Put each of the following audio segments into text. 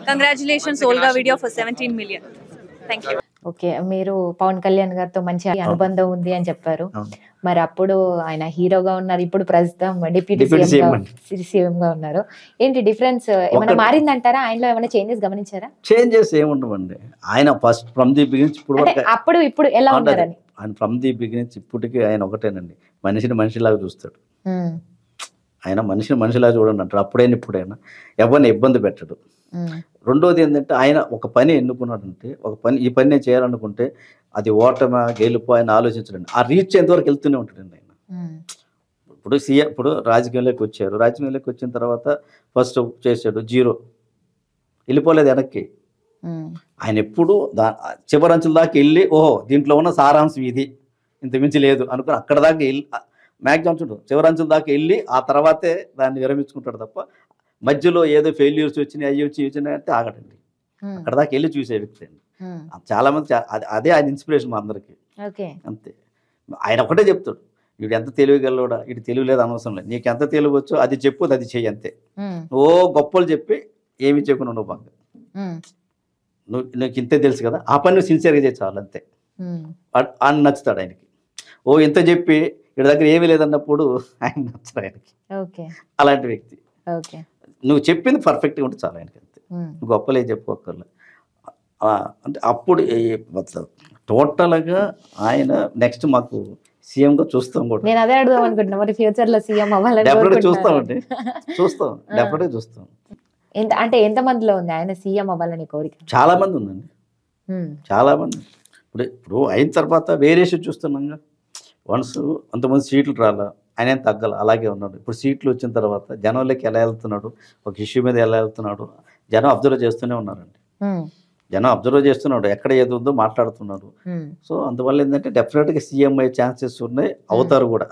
Congratulations, Olga Video, for 17 million. Thank you. Okay, మీరు పవన్ కళ్యాణ్ గారితో మంచి అనుబంధం ఉంది అని చెప్పారు. మరి అప్పుడు ఆయన హీరోగా ఉన్నారు, ఇప్పుడు ప్రస్తుతం డిప్యూటీ సీఎం గా ఉన్నారు. ఏంటి డిఫరెన్స్ ఏమైనా మారిందంటారా? ఆయనలో ఏమైనా చేంజెస్ గమనించారా? చేంజెస్ ఏముండవండి. ఆయన ఫస్ట్ ఫ్రమ్ ది బిగినింగ్ అప్పుడు ఇప్పుడు ఎలా ఉన్నారని, ఆయన ఫ్రమ్ ది బిగినింగ్ ఇప్పటికీ ఆయన ఒకటేనండి, మనిషిని మనిషిలాగా చూస్తాడు. ఆయన మనిషిని మనిషిలాగా చూడండి అంటారు. అప్పుడైనా ఇప్పుడైనా ఎవరిని ఇబ్బంది పెట్టడు. రెండోది ఏంటంటే ఆయన ఒక పని ఎన్నుకున్నాడంటే, ఈ పని నేను చేయాలనుకుంటే అది ఓటమా గెలుపు ఆయన ఆలోచించడండి. ఆ రీచ్ ఎంతవరకు వెళ్తూనే ఉంటాడండి ఆయన. ఇప్పుడు రాజకీయంలోకి వచ్చారు, రాజకీయంలోకి వచ్చిన తర్వాత ఫస్ట్ చేశాడు 0, వెళ్ళిపోలేదు వెనక్కి. ఆయన ఎప్పుడు చివరంచుల దాకా వెళ్ళి ఓహో దీంట్లో ఉన్న సారాంశం ఇది, ఇంతమించి లేదు అనుకుని అక్కడ దాకా వెళ్ళి మ్యాక్సిమం చూడు చివరంచుల దాకా వెళ్ళి ఆ తర్వాతే దాన్ని విరమించుకుంటాడు తప్ప మధ్యలో ఏదో ఫెయిల్యూర్స్ వచ్చినాయి అయ్యి వచ్చినాయి అంటే ఆగడండి. అక్కడ దాకా వెళ్ళి చూసే వ్యక్తి అండి. చాలా మంది అదే ఆయన ఇన్స్పిరేషన్ మా అందరికి. అంతే, ఆయన ఒకటే చెప్తాడు, వీడు ఎంత తెలివిగలడా, వీడు తెలివి లేదు అనవసరం లేదు, నీకు ఎంత తెలివి వచ్చో అది చెప్పు, అది చెయ్యి అంతే. ఓ గొప్పలు చెప్పి ఏమి చెప్పకుండా ఉండవు బాగా, నీకు ఇంతే తెలుసు కదా, ఆ పని నువ్వు సిన్సియర్గా చేయి చాలు అంతే అని నచ్చుతాడు ఆయనకి. ఓ ఇంత చెప్పి వీడి దగ్గర ఏమీ లేదన్నప్పుడు ఆయన నచ్చుతాడు ఆయనకి. అలాంటి వ్యక్తి. నువ్వు చెప్పింది పర్ఫెక్ట్గా ఉంటే చాలా ఆయనకి అంతే, గొప్పలే చెప్పుకోకర్లే. అంటే అప్పుడు టోటల్గా ఆయన నెక్స్ట్ మాకు సీఎంగా చూస్తాం కూడా. నేను అదే అడుగుదాం అనుకుంటున్నా, మరి ఫ్యూచర్ లో సీఎం అవ్వాలని డెఫినెట్గా చూస్తామండి, డెఫినెట్గా చూస్తాం. అంటే ఎంత మందిలో ఉంది ఆయన సీఎం అవ్వాలని కోరిక? చాలా మంది ఉందండి, చాలా మంది. ఇప్పుడు అయిన తర్వాత వేరియేషన్ చూస్తున్నాం. వన్స్ అంతమంది సీట్లు రాలా, ఆయన ఏం తగ్గాల, అలాగే ఉన్నాడు. ఇప్పుడు సీట్లు వచ్చిన తర్వాత జనంలోకి ఎలా వెళ్తున్నాడు, ఒక ఇష్యూ మీద ఎలా వెళ్తున్నాడు, జనం అబ్జర్వ్ చేస్తూనే ఉన్నారండి. జనం అబ్జర్వ్ చేస్తున్నాడు, ఎక్కడ ఏది ఉందో మాట్లాడుతున్నాడు. సో అందువల్ల ఏంటంటే డెఫినెట్గా సీఎం అయ్యే ఛాన్సెస్ ఉన్నాయి, అవుతారు కూడా.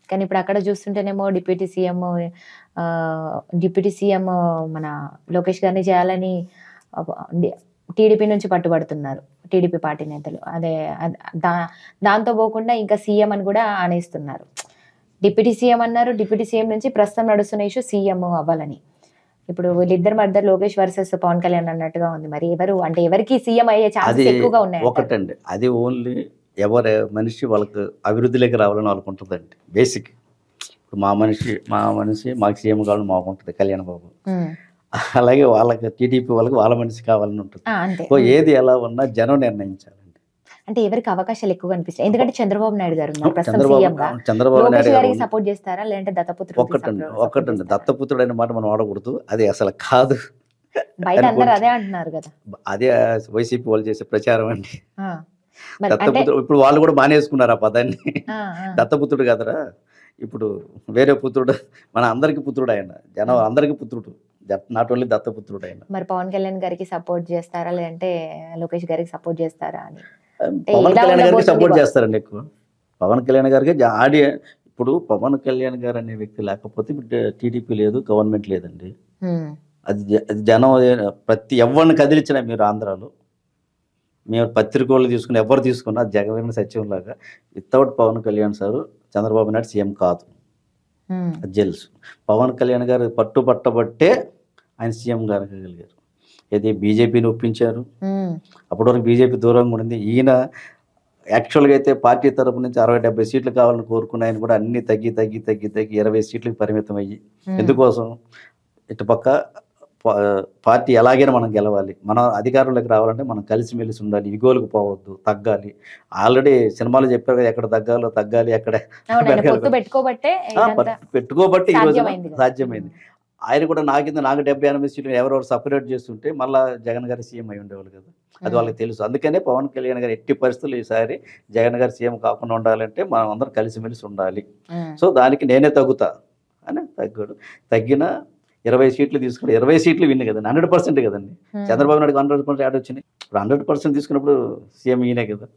కానీ ఇప్పుడు అక్కడ చూస్తుంటేనేమో డిప్యూటీ సీఎం మన లోకేష్ గారిని చేయాలని టీడీపీ నుంచి పట్టుబడుతున్నారు, టీడీపీ పార్టీ నేతలు. అదే దాంతో పోకుండా ఇంకా సీఎం అని కూడా ఆనేస్తున్నారు. డిప్యూటీ సీఎం అన్నారు, డిప్యూటీ సీఎం నుంచి ప్రస్తుతం నడుస్తున్న ఇష్యూ సీఎం అవ్వాలని. ఇప్పుడు వీళ్ళిద్దరి మధ్య లోకేష్ వర్సెస్ పవన్ కళ్యాణ్ అన్నట్టుగా ఉంది. మరి ఎవరికి సీఎం అయ్యే ఛాన్సెస్ ఎక్కువగా ఉన్నాయి? ఒకటండి, అది ఓన్లీ ఎవరు మనిషి వాళ్ళకి అభివృద్ధిలోకి రావాలని వాళ్ళకుంటుందండి బేసిక్. ఇప్పుడు మా మనిషి మాకు సీఎం కావాలని మాకు ఉంటుంది కళ్యాణ్ బాబు. అలాగే వాళ్ళకి టీడీపీ వాళ్ళకి వాళ్ళ మనిషి కావాలని ఉంటుంది. ఏది ఎలా ఉన్నా జనం నిర్ణయించాలండి. అంటే ఎవరికి అవకాశాలు ఎక్కువ కనిపిస్తాయి? ఎందుకంటే చంద్రబాబు నాయుడు గారు చంద్రబాబు నాయుడు గారికి సపోర్ట్ చేస్తారా, లేదంటే దత్తపుత్రుడు? ఒకటండి దత్తపుత్రుడు అనే మాట మనం వాడకూడదు, అది అసలు కాదు. బయట అందరూ అదే అంటున్నారు కదా, అదే వైసీపీ వాళ్ళు చేసే ప్రచారం అండి. దత్తపుత్రుడు ఇప్పుడు వాళ్ళు కూడా బానేసుకున్నారు ఆ పదాన్ని. దత్తపుత్రుడు కదరా, ఇప్పుడు వేరే పుత్రుడు, మన అందరికి పుత్రుడు ఆయన, జనం అందరికి పుత్రుడు, నాట్ ఓన్లీ దత్తపుత్రుడు ఆయన. మరి పవన్ కళ్యాణ్ గారికి సపోర్ట్ చేస్తారా, లేదంటే లోకేష్ గారికి సపోర్ట్ చేస్తారా అని? పవన్ కళ్యాణ్ గారికి సపోర్ట్ చేస్తారండి ఎక్కువ. పవన్ కళ్యాణ్ గారికి ఇప్పుడు పవన్ కళ్యాణ్ గారు అనే వ్యక్తి లేకపోతే టీడీపీ లేదు, గవర్నమెంట్ లేదండి. అది జనం ప్రతి ఎవరిని కదిలించిన మీరు ఆంధ్రాలో మేము పత్రికలు తీసుకుని ఎవరు తీసుకున్నా జగన్ సత్యంలాగా without Pawan Kalyan sir Chandrababu Naidu CM కాదు. అది తెలుసు. పవన్ కళ్యాణ్ గారు పట్టుబట్టబట్టే ఆయన సీఎం గారు. ఏది బీజేపీని ఒప్పించారు, అప్పటి వరకు బీజేపీ దూరంగా ఉండింది. ఈయన యాక్చువల్గా అయితే పార్టీ తరపు నుంచి 60-70 సీట్లు కావాలని కోరుకున్న ఆయన కూడా అన్ని తగ్గి 20 సీట్లకు పరిమితం అయ్యి, ఎందుకోసం ఇటుపక్క పార్టీ ఎలాగైనా మనం గెలవాలి, మనం అధికారంలోకి రావాలంటే మనం కలిసిమెలిసి ఉండాలి, ఇగోలకు పోవద్దు, తగ్గాలి. ఆల్రెడీ సినిమాలు చెప్పారు కదా, ఎక్కడ తగ్గాలి ఎక్కడ పెట్టుకోబట్టి ఈరోజు సాధ్యమైంది. ఆయన కూడా నాకు 70-80 సీట్లు ఎవరెవరు సపరేట్ చేస్తుంటే మళ్ళీ జగన్ గారి సీఎం అయి ఉండేవాళ్ళు కదా, అది వాళ్ళకి తెలుసు. అందుకనే పవన్ కళ్యాణ్ గారు ఎట్టి పరిస్థితులు ఈసారి జగన్ గారి సీఎం కాకుండా ఉండాలంటే మనం అందరం కలిసిమెలిసి ఉండాలి. సో దానికి నేనే తగ్గుతా అని తగ్గాడు. తగ్గిన 20 సీట్లు తీసుకుని 20 సీట్లు విన్ కదండి, 100% కదండి. చంద్రబాబు నాయుడు 100% యాడ్ వచ్చినాయి. ఇప్పుడు 100% తీసుకున్నప్పుడు సీఎం ఈయనే కదా.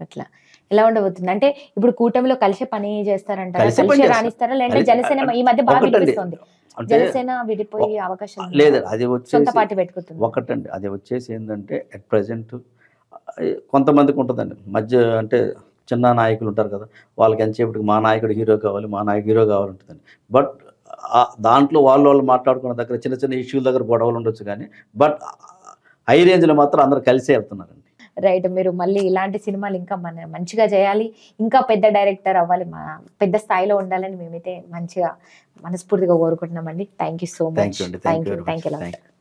అట్లా ఎలా ఉండబోతుంది అంటే ఇప్పుడు కూటమిలో కలిసి పని చేస్తారంటారా, రాణిస్తారా, లేదంటే జనసేన ఈ మధ్య బాగా వినిపిస్తుంది, జనసేన విడిపోయే అవకాశం లేదు? అది వచ్చేసి ఒకటండి, అది వచ్చేసి ఏంటంటే అట్ ప్రజెంట్ కొంతమందికి ఉంటుందండి మధ్య, అంటే చిన్న నాయకులు ఉంటారు కదా, వాళ్ళకి ఎంతసేపటికి మా నాయకుడు హీరో కావాలి, మా నాయకుడు హీరో కావాలంటుందండి. బట్ దాంట్లో వాళ్ళు మాట్లాడుకున్న దగ్గర చిన్న చిన్న ఇష్యూల దగ్గర గొడవలు ఉండొచ్చు కానీ బట్ హై రేంజ్లో మాత్రం అందరూ కలిసి వెళ్తున్నారండి. రైట్. మీరు మళ్ళీ ఇలాంటి సినిమాలు ఇంకా మంచిగా చేయాలి, ఇంకా పెద్ద డైరెక్టర్ అవ్వాలి, పెద్ద స్థాయిలో ఉండాలని మేమైతే మంచిగా మనస్ఫూర్తిగా కోరుకుంటున్నామండి. Thank you so much. Thank you అండి. Thank you.